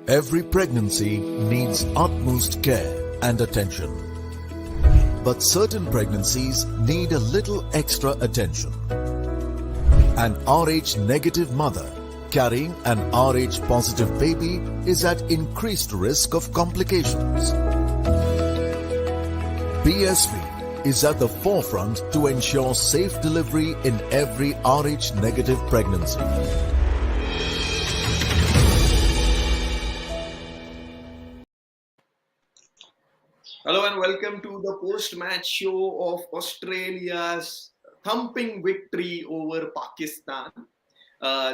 Every pregnancy needs utmost care and attention. But certain pregnancies need a little extra attention. An RH negative mother carrying an RH positive baby is at increased risk of complications. BSV is at the forefront to ensure safe delivery in every RH negative pregnancy. Hello and welcome to the post-match show of Australia's thumping victory over Pakistan.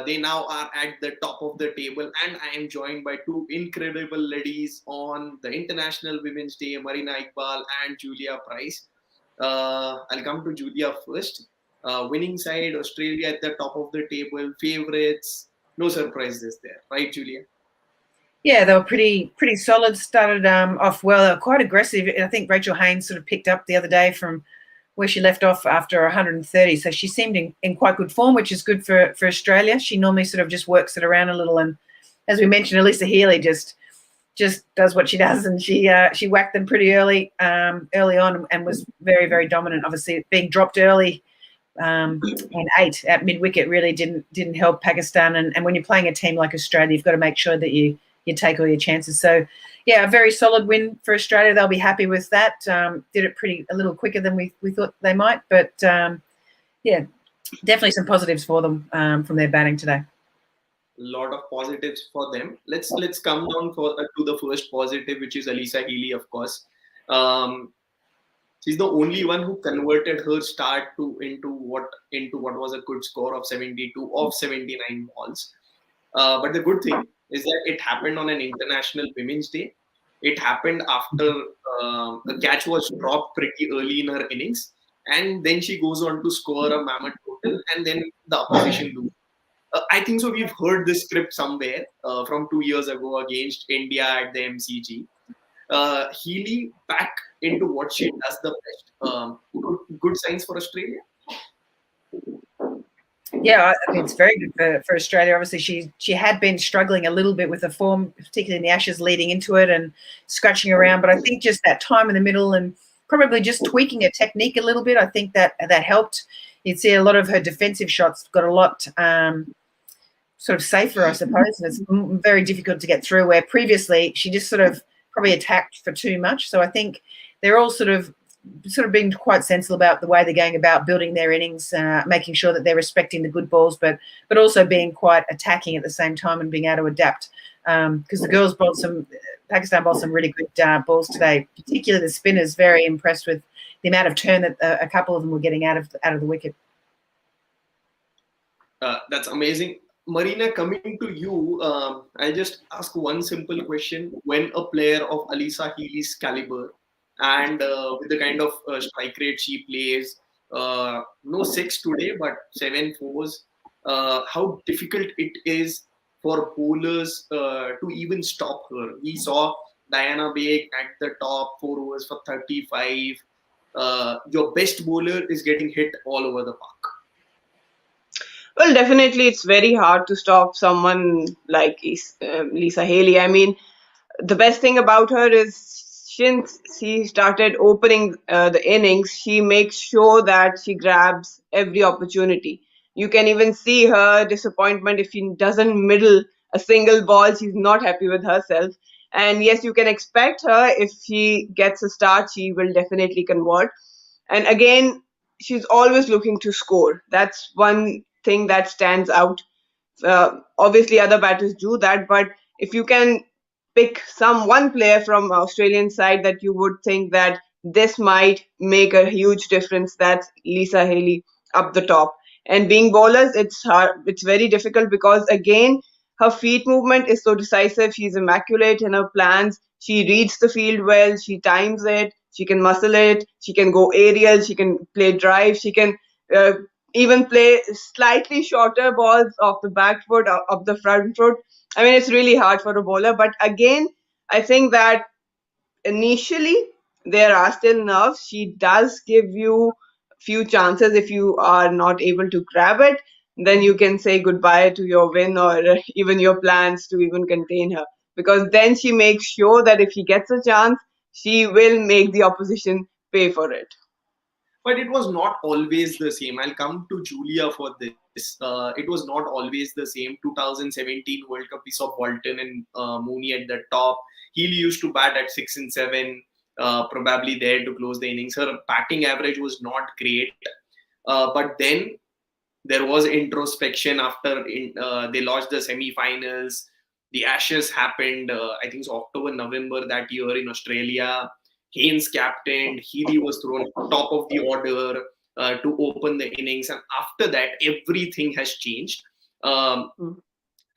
They now are at the top of the table, and I am joined by two incredible ladies on the International Women's Day, Marina Iqbal and Julia Price. I'll come to Julia first. Winning side, Australia at the top of the table, favorites, no surprises there, right, Julia? Yeah, they were pretty solid. Started off well. They were quite aggressive. I think Rachel Haynes sort of picked up the other day from where she left off after 130. So she seemed in quite good form, which is good for Australia. She normally sort of just works it around a little. And as we mentioned, Alyssa Healy just does what she does. And she whacked them pretty early on and was very, very dominant. Obviously, being dropped early and 8 at mid-wicket really didn't help Pakistan. And when you're playing a team like Australia, you've got to make sure that you take all your chances. So, yeah, a very solid win for Australia. They'll be happy with that. Did it a little quicker than we thought they might. But, yeah, definitely some positives for them from their batting today. A lot of positives for them. Let's come down to the first positive, which is Alyssa Healy, of course. She's the only one who converted her start into what was a good score of 72 of 79 balls. But the good thing is that it happened on an International Women's Day. It happened after the catch was dropped pretty early in her innings, and then she goes on to score a mammoth total, and then the opposition lose. I think so. We've heard this script somewhere from 2 years ago against India at the MCG. Healy back into what she does the best. Good signs for Australia. Yeah, I mean, it's very good for Australia. Obviously, she had been struggling a little bit with the form, particularly in the Ashes leading into it and scratching around. But I think just that time in the middle and probably just tweaking her technique a little bit, I think that helped. You'd see a lot of her defensive shots got a lot sort of safer, I suppose. And it's very difficult to get through, where previously she just sort of probably attacked for too much. So I think they're all sort of being quite sensible about the way they're going about building their innings, making sure that they're respecting the good balls, but also being quite attacking at the same time and being able to adapt. Because the girls Pakistan bowled some really good balls today, particularly the spinners. Very impressed with the amount of turn that a couple of them were getting out of the wicket. That's amazing. Marina, coming to you, I'll just ask one simple question. When a player of Alyssa Healy's caliber and with the kind of strike rate she plays, no 6 today, but 7 fours, how difficult it is for bowlers to even stop her. We saw Diana Baig at the top, 4 overs for 35. Your best bowler is getting hit all over the park. Well, definitely it's very hard to stop someone like Alyssa Healy. I mean, the best thing about her is since she started opening the innings, she makes sure that she grabs every opportunity. You can even see her disappointment if she doesn't middle a single ball. She's not happy with herself. And yes, you can expect her, if she gets a start, she will definitely convert. And again, she's always looking to score. That's one thing that stands out. Obviously, other batters do that, but if you can pick one player from Australian side that you would think that this might make a huge difference, that's Alyssa Healy up the top. And being bowlers, it's hard. It's very difficult because, again, her feet movement is so decisive. She's immaculate in her plans. She reads the field well. She times it. She can muscle it. She can go aerial. She can play drive. She can even play slightly shorter balls off the back foot, up the front foot. I mean, it's really hard for a bowler. But again, I think that initially there are still nerves. She does give you few chances. If you are not able to grab it, then you can say goodbye to your win or even your plans to even contain her, because then she makes sure that if she gets a chance, she will make the opposition pay for it. But it was not always the same. I'll come to Julia for this. It was not always the same. 2017 World Cup, we saw Bolton and Mooney at the top. Healy used to bat at 6 and 7, probably there to close the innings. Her batting average was not great. But then there was introspection after they lost the semi-finals. The Ashes happened, I think so October, November that year in Australia. Haynes captained, Healy was thrown top of the order to open the innings, and after that, everything has changed.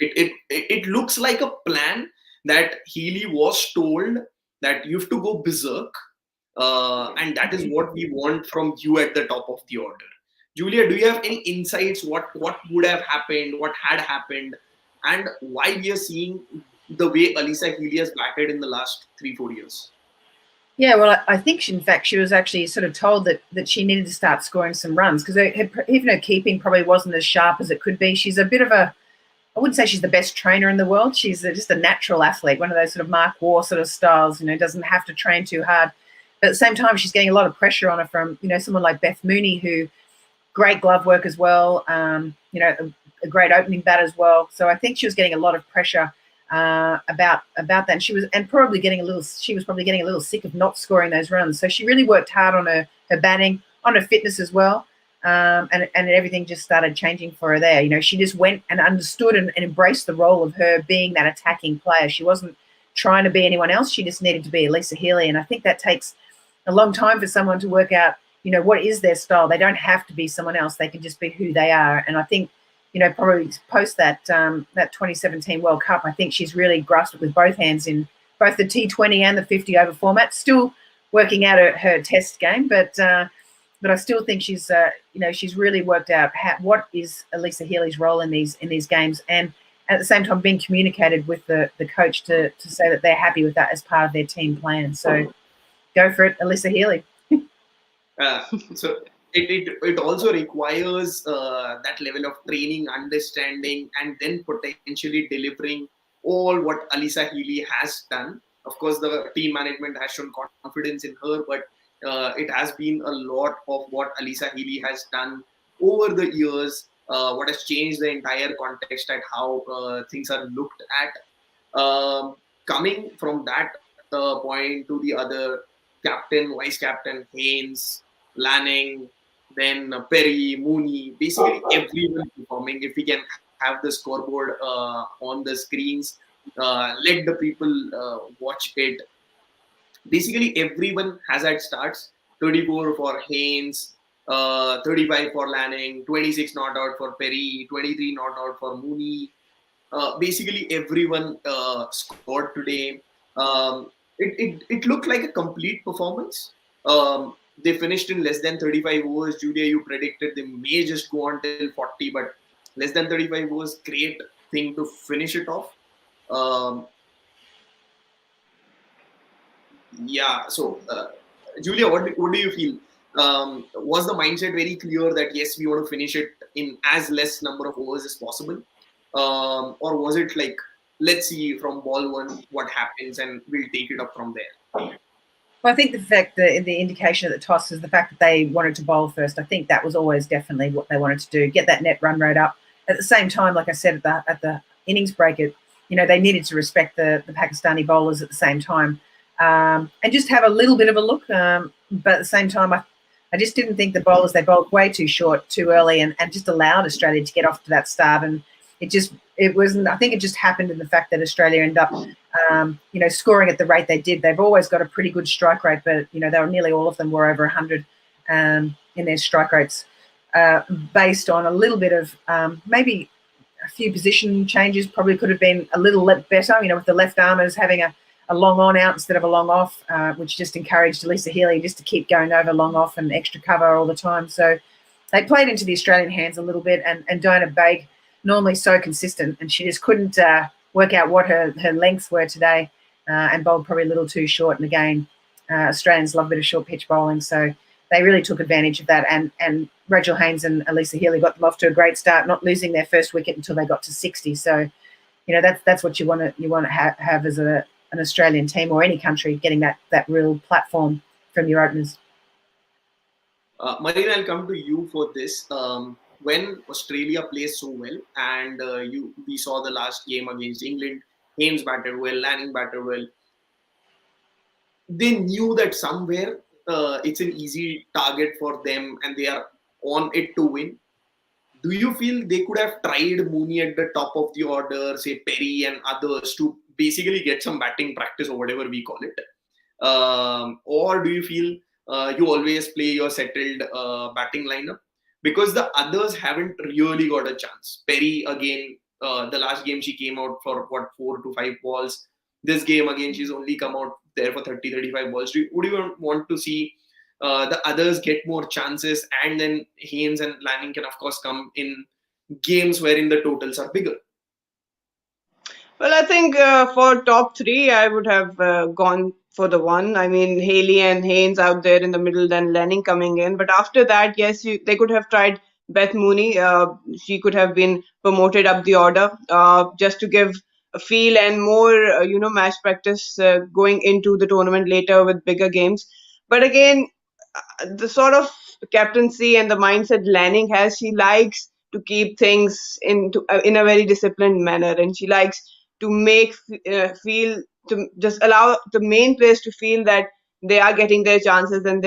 It looks like a plan that Healy was told that you have to go berserk, and that is what we want from you at the top of the order. Julia, do you have any insights? What would have happened? What had happened? And why we are seeing the way Alyssa Healy has batted in the last 3-4 years? Yeah, well, I think, in fact, she was actually sort of told that she needed to start scoring some runs, because even her keeping probably wasn't as sharp as it could be. She's a bit of a, I wouldn't say she's the best trainer in the world. She's just a natural athlete, one of those sort of Mark Waugh sort of styles, doesn't have to train too hard. But at the same time, she's getting a lot of pressure on her from, someone like Beth Mooney, who great glove work as well, a great opening bat as well. So I think she was getting a lot of pressure about that, and she was probably getting a little sick of not scoring those runs. So she really worked hard on her batting, on her fitness as well, and everything just started changing for her there. She just went and understood and embraced the role of her being that attacking player. She wasn't trying to be anyone else. She just needed to be Alyssa Healy, and I think that takes a long time for someone to work out what is their style. They don't have to be someone else. They can just be who they are. And I think probably post that 2017 World Cup, I think she's really grasped it with both hands in both the T20 and the 50 over format. Still working out her test game, but I still think she's she's really worked out what is Alyssa Healy's role in these games, and at the same time being communicated with the coach to say that they're happy with that as part of their team plan. So go for it, Alyssa Healy. So it also requires that level of training, understanding, and then potentially delivering all what Alyssa Healy has done. Of course, the team management has shown confidence in her, but it has been a lot of what Alyssa Healy has done over the years, what has changed the entire context at how things are looked at. Coming from that point to the other captain, vice captain, Haynes, Lanning, then Perry, Mooney, basically everyone performing. If we can have the scoreboard on the screens, let the people watch it. Basically everyone has had starts. 34 for Haynes, 35 for Lanning, 26 not out for Perry, 23 not out for Mooney. Basically everyone scored today. It looked like a complete performance. They finished in less than 35 overs. Julia, you predicted they may just go on till 40, but less than 35 overs, great thing to finish it off. So Julia, what do you feel? Was the mindset very clear that yes, we want to finish it in as less number of overs as possible? Or was it like, let's see from ball one what happens and we'll take it up from there? Well, I think the fact that the indication at the toss is the fact that they wanted to bowl first. I think that was always definitely what they wanted to do, get that net run rate up. At the same time, like I said at the innings break, they needed to respect the Pakistani bowlers at the same time, and just have a little bit of a look. But at the same time, I just didn't think the bowlers, they bowled way too short, too early, and just allowed Australia to get off to that start. And it wasn't. I think it just happened in the fact that Australia ended up, scoring at the rate they did. They've always got a pretty good strike rate, but they were nearly all of them were over 100 in their strike rates, based on a little bit of maybe a few position changes. Probably could have been a little better. With the left armers having a a long on out instead of a long off, which just encouraged Alyssa Healy just to keep going over long off and extra cover all the time. So they played into the Australian hands a little bit, and Diana Baig, normally so consistent, and she just couldn't work out what her lengths were today, and bowled probably a little too short. And again, Australians love a bit of short pitch bowling, so they really took advantage of that. And Rachel Haynes and Alyssa Healy got them off to a great start, not losing their first wicket until they got to 60. So, that's what you want to have as an Australian team or any country, getting that real platform from your openers. Marina, I'll come to you for this. When Australia plays so well, and we saw the last game against England, Haynes batted well, Lanning batted well. They knew that somewhere it's an easy target for them, and they are on it to win. Do you feel they could have tried Mooney at the top of the order, say Perry and others, to basically get some batting practice or whatever we call it? Or do you feel you always play your settled batting lineup? Because the others haven't really got a chance. Perry, again, the last game she came out for 4 to 5 balls. This game, again, she's only come out there for 30, 35 balls. Would you want to see the others get more chances, and then Haynes and Lanning can, of course, come in games wherein the totals are bigger? Well, I think for top 3, I would have gone for the one. I mean, Haley and Haynes out there in the middle, then Lanning coming in. But after that, yes, they could have tried Beth Mooney. She could have been promoted up the order just to give a feel and more, match practice going into the tournament later with bigger games. But again, the sort of captaincy and the mindset Lanning has, she likes to keep things in a very disciplined manner, and she likes to make feel, to just allow the main players to feel that they are getting their chances, and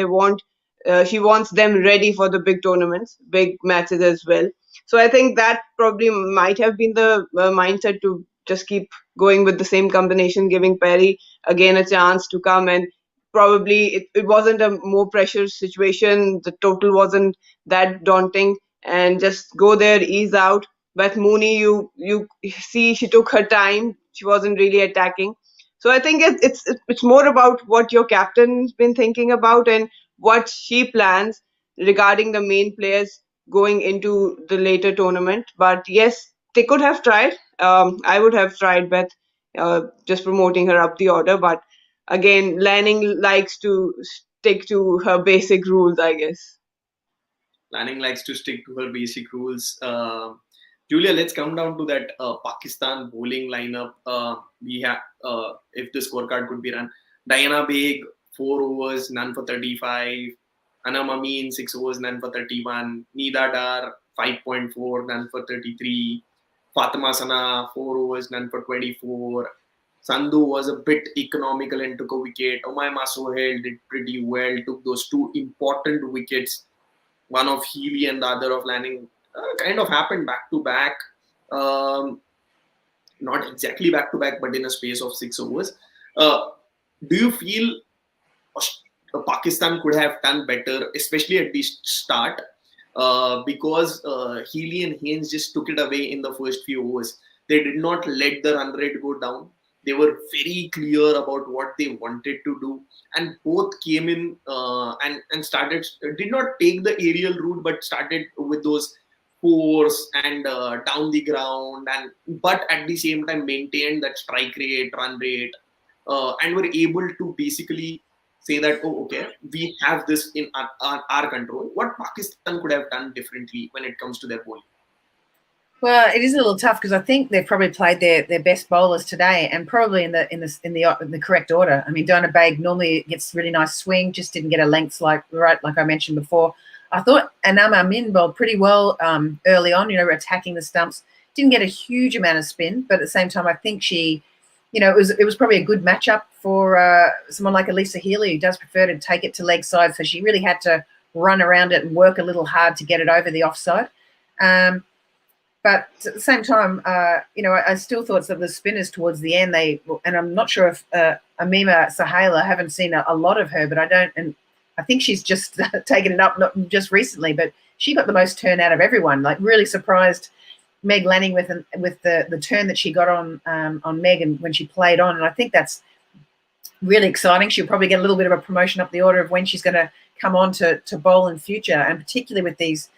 she wants them ready for the big tournaments, big matches as well. So I think that probably might have been the mindset, to just keep going with the same combination, giving Perry again a chance to come, and probably it wasn't a more pressure situation. The total wasn't that daunting, and just go there, ease out. But Mooney, you see, she took her time. She wasn't really attacking. So I think it's more about what your captain's been thinking about and what she plans regarding the main players going into the later tournament. But yes, they could have tried. I would have tried Beth, just promoting her up the order. But again, Lanning likes to stick to her basic rules, I guess. Lanning likes to stick to her basic rules. Julia, let's come down to that Pakistan bowling lineup. We have, if the scorecard could be run, Diana Baig, 4 overs, none for 35. Anam Amin, 6 overs, none for 31. Nida Dar, 5.4, none for 33. Fatima Sana, 4 overs, none for 24. Sandhu was a bit economical and took a wicket. Umayma Sohail did pretty well, took those 2 important wickets. One of Healy and the other of Lanning. Kind of happened back to back, not exactly back to back, but in a space of 6 overs. Do you feel Pakistan could have done better, especially at the start, because Healy and Haynes just took it away in the first few overs? They did not let the run rate go down. They were very clear about what they wanted to do, and both came in and started. Did not take the aerial route, but started with those force and down the ground, but at the same time maintained that strike rate, run rate, and were able to basically say that, oh, okay, we have this in our control. What Pakistan could have done differently when it comes to their bowling? Well, it is a little tough because I think they've probably played their best bowlers today, and probably in the correct order. I mean, Diana Baig normally gets really nice swing, just didn't get a length like I mentioned before. I thought Anam Amin bowled pretty well early on, attacking the stumps. Didn't get a huge amount of spin, but at the same time, I think she, it was probably a good matchup for someone like Alyssa Healy, who does prefer to take it to leg side. So she really had to run around it and work a little hard to get it over the offside. But at the same time, I still thought that the spinners towards the end, and I'm not sure if Amima Sohail, I haven't seen a lot of her, but I think she's just taken it up, not just recently, but she got the most turn out of everyone. Like, really surprised Meg Lanning with the turn that she got on Meg and when she played on. And I think that's really exciting. She'll probably get a little bit of a promotion up the order of when she's going to come on to bowl in future, and particularly with these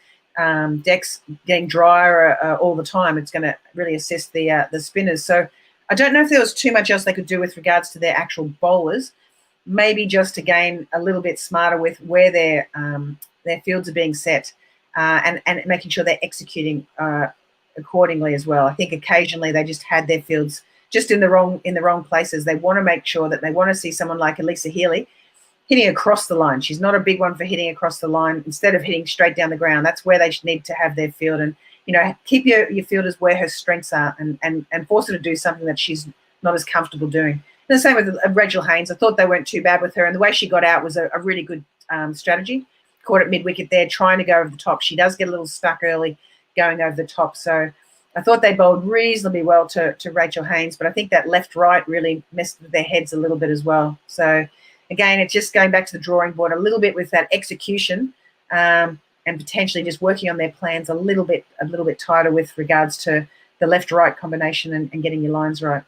decks getting drier all the time, it's going to really assist the spinners. So I don't know if there was too much else they could do with regards to their actual bowlers. Maybe just to gain a little bit smarter with where their fields are being set, and making sure they're executing accordingly as well. I think occasionally they just had their fields just in the wrong places. They want to make sure that they want to see someone like ALYSSA HEALY hitting across the line. She's not a big one for hitting across the line. Instead of hitting straight down the ground, that's where they need to have their field. And keep your fielders where her strengths are, and force her to do something that she's not as comfortable doing. And the same with Rachel Haynes. I thought they weren't too bad with her, and the way she got out was a really good strategy. Caught it mid-wicket there, trying to go over the top. She does get a little stuck early going over the top. So I thought they bowled reasonably well to Rachel Haynes, but I think that left-right really messed with their heads a little bit as well. So again, it's just going back to the drawing board a little bit with that execution, and potentially just working on their plans a little bit tighter with regards to the left-right combination and getting your lines right.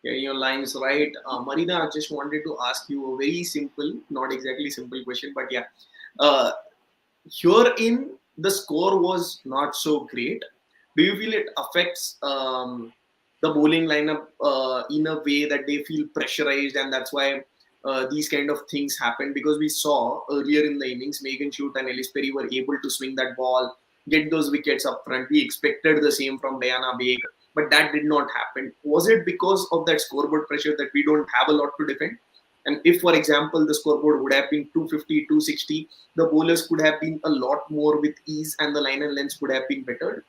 Getting your lines right. Marina, I just wanted to ask you a very simple, not exactly simple question, but yeah. Herein, the score was not so great. Do you feel it affects the bowling lineup in a way that they feel pressurized, and that's why these kind of things happen? Because we saw earlier in the innings, Megan Shute and Ellis Perry were able to swing that ball, get those wickets up front. We expected the same from Diana Baig, but that did not happen. Was it because of that scoreboard pressure that we don't have a lot to defend? And if, for example, the scoreboard would have been 250, 260, the bowlers could have been a lot more with ease, and the line and lengths would have been better?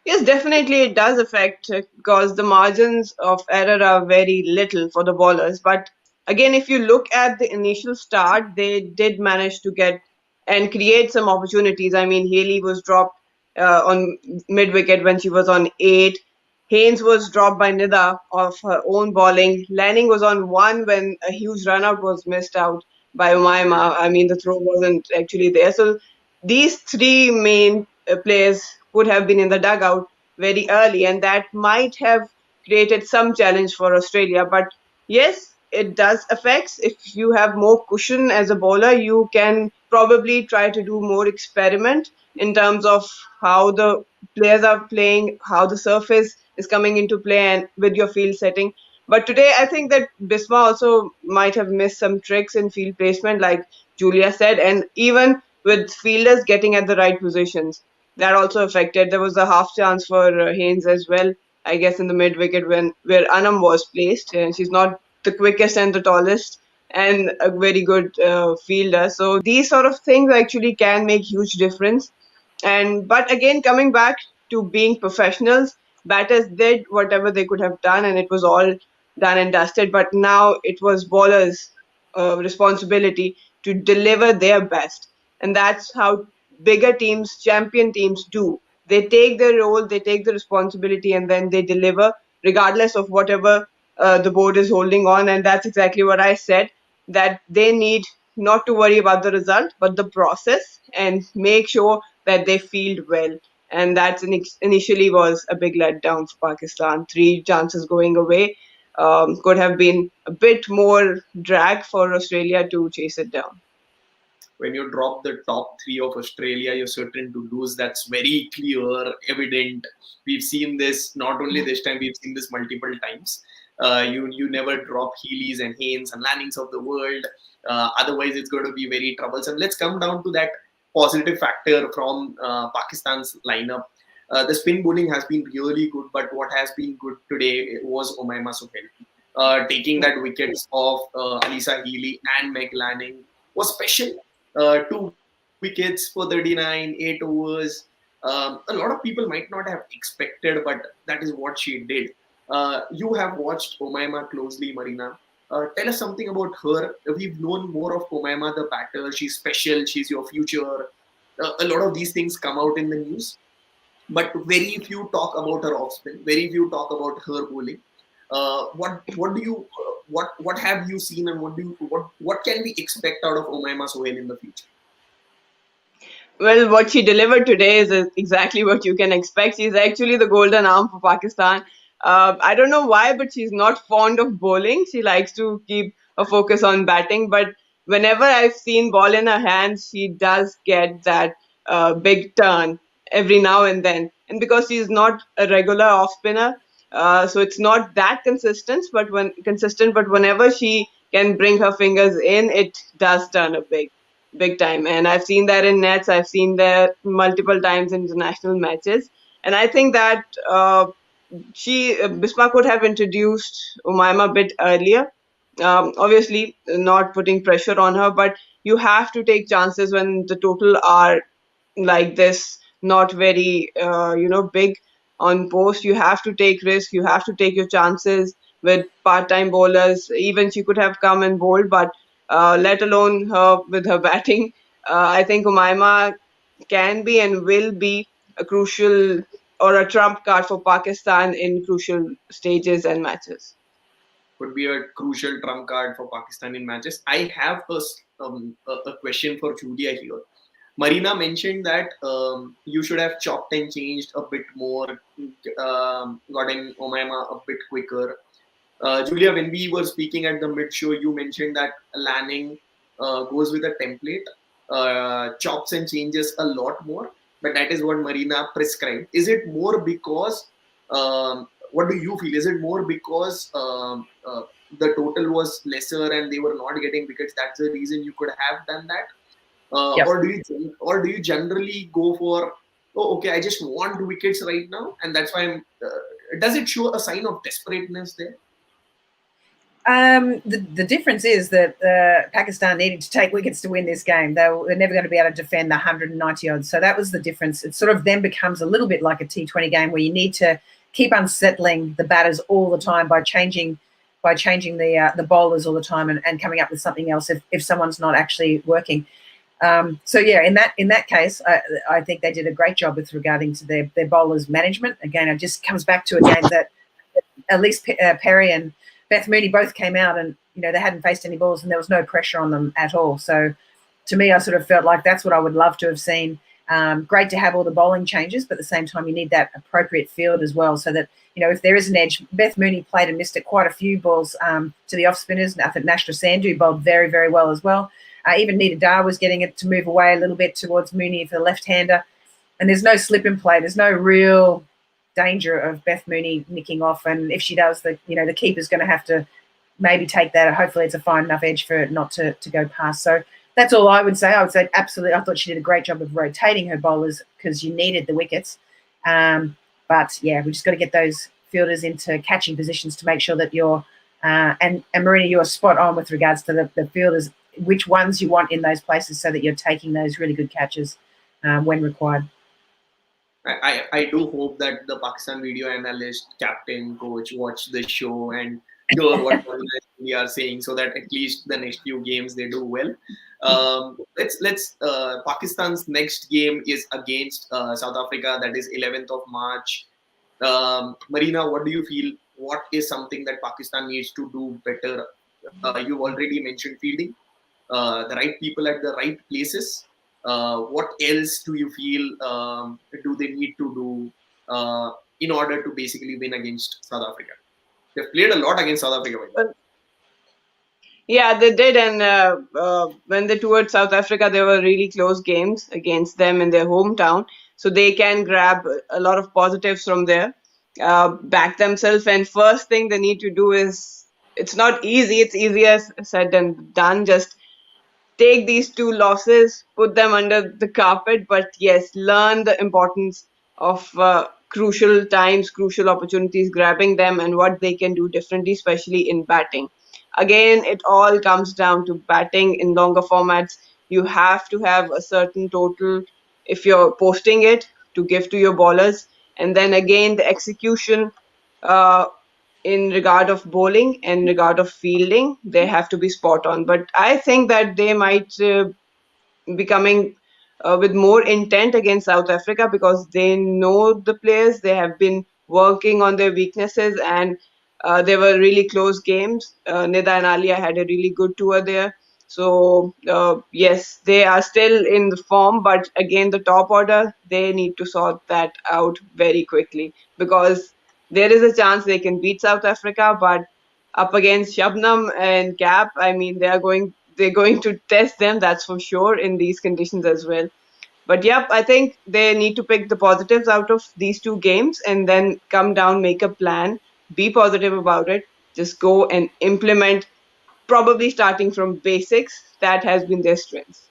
Yes, definitely it does affect, because the margins of error are very little for the bowlers. But again, if you look at the initial start, they did manage to get and create some opportunities. I mean, Haley was dropped on mid-wicket when she was on 8. Haynes was dropped by Nida of her own bowling. Lanning was on 1 when a huge run-out was missed out by Umaima. I mean, the throw wasn't actually there. So these 3 main players would have been in the dugout very early, and that might have created some challenge for Australia. But yes, it does affect. If you have more cushion as a bowler, you can probably try to do more experiment in terms of how the players are playing, how the surface is coming into play, and with your field setting. But today, I think that Bisma also might have missed some tricks in field placement, like Julia said, and even with fielders getting at the right positions. That also affected. There was a half chance for Haynes as well, I guess, in the mid wicket where Anam was placed. And she's not the quickest and the tallest, and a very good fielder. So these sort of things actually can make huge difference. But again, coming back to being professionals, batters did whatever they could have done, and it was all done and dusted. But now it was bowlers' responsibility to deliver their best, and that's how bigger teams, champion teams do. They take the role, they take the responsibility, and then they deliver regardless of whatever the board is holding on. And that's exactly what I said, that they need not to worry about the result, but the process, and make sure that they field well. And that initially was a big letdown for Pakistan. 3 chances going away. Could have been a bit more drag for Australia to chase it down. When you drop the top 3 of Australia, you're certain to lose. That's very clear, evident. We've seen this not only this time, we've seen this multiple times. You never drop Healys and Haynes and Lannings of the world. Otherwise, it's going to be very troublesome. Let's come down to that positive factor from Pakistan's lineup. The spin bowling has been really good, but what has been good today was Umaima Sohail. Taking that wickets of ALYSSA HEALY and Meg Lanning was special. 2 wickets for 39, 8 overs. A lot of people might not have expected, but that is what she did. You have watched Umaima closely, Marina. Tell us something about her. We've known more of Umaima, the batter. She's special. She's your future. A lot of these things come out in the news, but very few talk about her off spin. Very few talk about her bowling. What have you seen, and what can we expect out of Umaima Sohail in the future? Well, what she delivered today is exactly what you can expect. She's actually the golden arm for Pakistan. I don't know why, but she's not fond of bowling. She likes to keep a focus on batting. But whenever I've seen ball in her hands, she does get that big turn every now and then. And because she's not a regular off spinner, so it's not that consistent. But whenever she can bring her fingers in, it does turn a big time. And I've seen that in nets. I've seen that multiple times in international matches. And I think that Bismarck could have introduced Umaima a bit earlier. Obviously, not putting pressure on her, but you have to take chances when the total are like this, not very big on post. You have to take risks. You have to take your chances with part-time bowlers. Even she could have come and bowled, but let alone her with her batting. I think Umaima can be and will be a crucial or a trump card for Pakistan in crucial stages and matches. Would be a crucial trump card for Pakistan in matches. I have a question for Julia here. Marina mentioned that you should have chopped and changed a bit more, gotten Umaima a bit quicker. Julia, when we were speaking at the mid show, you mentioned that Lanning goes with a template, chops and changes a lot more, but that is what Marina prescribed. Is it more because, what do you feel? Is it more because the total was lesser and they were not getting wickets? That's the reason you could have done that? Yep. Or do you generally go for, oh, okay, I just want wickets right now, and that's why I'm. Does it show a sign of desperateness there? The difference is that Pakistan needed to take wickets to win this game. They're never going to be able to defend the 190 odds. So that was the difference. It sort of then becomes a little bit like a T20 game where you need to keep unsettling the batters all the time by changing the bowlers all the time and coming up with something else if someone's not actually working. So yeah, in that case, I think they did a great job with regarding to their bowlers management. Again, it just comes back to again that at least Perry and Beth Mooney both came out and they hadn't faced any balls and there was no pressure on them at all. So to me, I sort of felt like that's what I would love to have seen. Great to have all the bowling changes, but at the same time, you need that appropriate field as well, so that if there is an edge. Beth Mooney played and missed quite a few balls to the off spinners. I think Nashra Sandhu bowled very, very well as well. Even Nita Dar was getting it to move away a little bit towards Mooney for the left-hander. And there's no slip in play. There's no real danger of Beth Mooney nicking off. And if she does, the keeper's going to have to maybe take that. Hopefully it's a fine enough edge for it not to go past. So that's all I would say. I would say absolutely. I thought she did a great job of rotating her bowlers because you needed the wickets. But, yeah, we just got to get those fielders into catching positions to make sure that you're and Marina, you're spot on with regards to the fielders, which ones you want in those places so that you're taking those really good catches when required. I do hope that the Pakistan video analyst, captain, coach watch the show and hear what we are saying, so that at least the next few games they do well. Let's Pakistan's next game is against South Africa. That is 11th of March. Marina, what do you feel? What is something that Pakistan needs to do better? You've already mentioned fielding, the right people at the right places. What else do you feel do they need to do in order to basically win against South Africa? They've played a lot against South Africa. Yeah, they did. And when they toured South Africa, there were really close games against them in their hometown. So they can grab a lot of positives from there, back themselves. And first thing they need to do is, it's not easy. It's easier said than done. Just take these two losses, put them under the carpet, but yes, learn the importance of crucial times, crucial opportunities, grabbing them and what they can do differently, especially in batting. Again, it all comes down to batting in longer formats. You have to have a certain total if you're posting it to give to your bowlers. And then again, the execution in regard of bowling and regard of fielding, they have to be spot on. But I think that they might be coming with more intent against South Africa because they know the players. They have been working on their weaknesses, and they were really close games. Nida and Alia had a really good tour there. So yes, they are still in the form, but again, the top order, they need to sort that out very quickly, because there is a chance they can beat South Africa, but up against Shabnam and Cap, I mean, they're going to test them, that's for sure, in these conditions as well. But yep, I think they need to pick the positives out of these two games and then come down, make a plan, be positive about it, just go and implement, probably starting from basics. That has been their strength.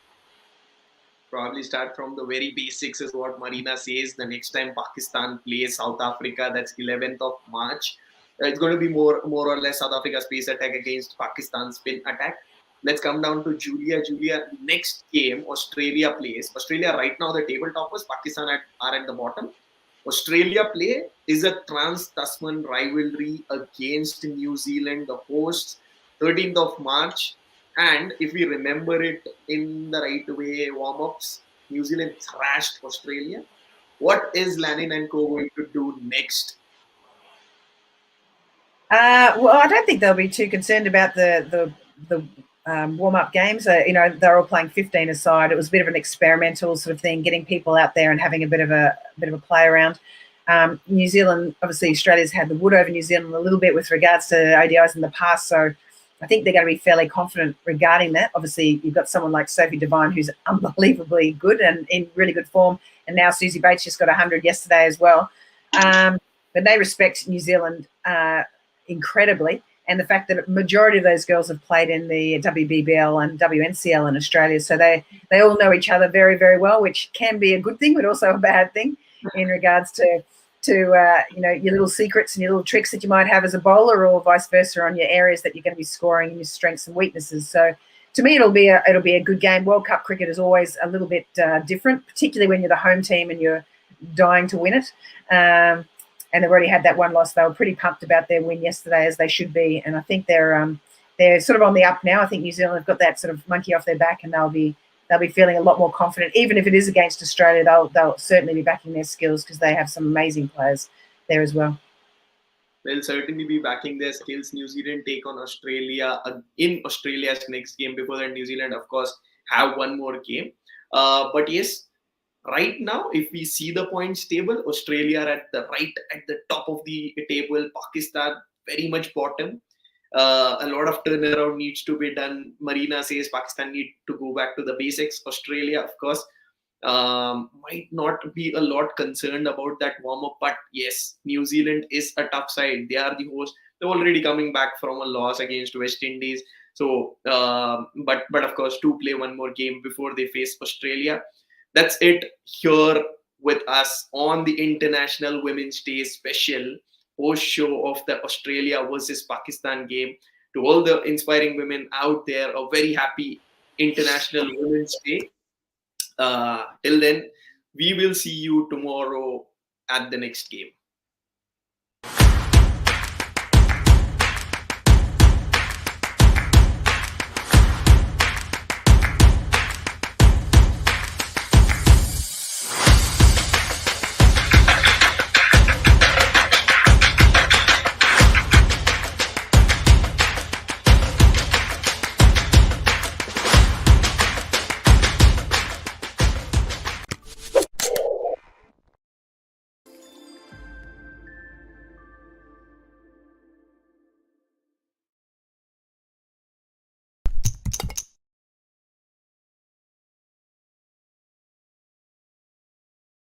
Probably start from the very basics is what Marina says. The next time Pakistan plays South Africa, that's 11th of March. It's going to be more or less South Africa's pace attack against Pakistan's spin attack. Let's come down to Julia. Julia, next game Australia plays. Australia right now the table toppers. Pakistan are at the bottom. Australia play is a trans-Tasman rivalry against New Zealand, the hosts, 13th of March. And if we remember it in the right way, warm-ups, New Zealand thrashed Australia. What is Lannin and Co going to do next? Well, I don't think they'll be too concerned about the warm-up games. They're all playing 15 aside. It was a bit of an experimental sort of thing, getting people out there and having a bit of a play around. New Zealand, obviously, Australia's had the wood over New Zealand a little bit with regards to ODIs in the past, so I think they're going to be fairly confident regarding that. Obviously, you've got someone like Sophie Devine who's unbelievably good and in really good form, and now Susie Bates just got 100 yesterday as well. But they respect New Zealand incredibly, and the fact that a majority of those girls have played in the WBBL and WNCL in Australia, so they all know each other very, very well, which can be a good thing but also a bad thing in regards to your little secrets and your little tricks that you might have as a bowler, or vice versa on your areas that you're going to be scoring and your strengths and weaknesses. So to me, it'll be a good game. World Cup cricket is always a little bit different, particularly when you're the home team and you're dying to win it. And they've already had that one loss. They were pretty pumped about their win yesterday, as they should be. And I think they're sort of on the up now. I think New Zealand have got that sort of monkey off their back, and they'll be feeling a lot more confident. Even if it is against Australia, they'll certainly be backing their skills because they have some amazing players there as well. They'll certainly be backing their skills. New Zealand take on Australia in Australia's next game. Before that, New Zealand, of course, have one more game. But yes, right now, if we see the points table, Australia are at the top of the table. Pakistan very much bottom. A lot of turnaround needs to be done. Marina says Pakistan need to go back to the basics. Australia, of course, might not be a lot concerned about that warm-up, but yes, New Zealand is a tough side. They are the host. They're already coming back from a loss against West Indies. So, but of course, to play one more game before they face Australia. That's it here with us on the International Women's Day special post show of the Australia versus Pakistan game. To all the inspiring women out there, a very happy International Women's Day. Till then, we will see you tomorrow at the next game.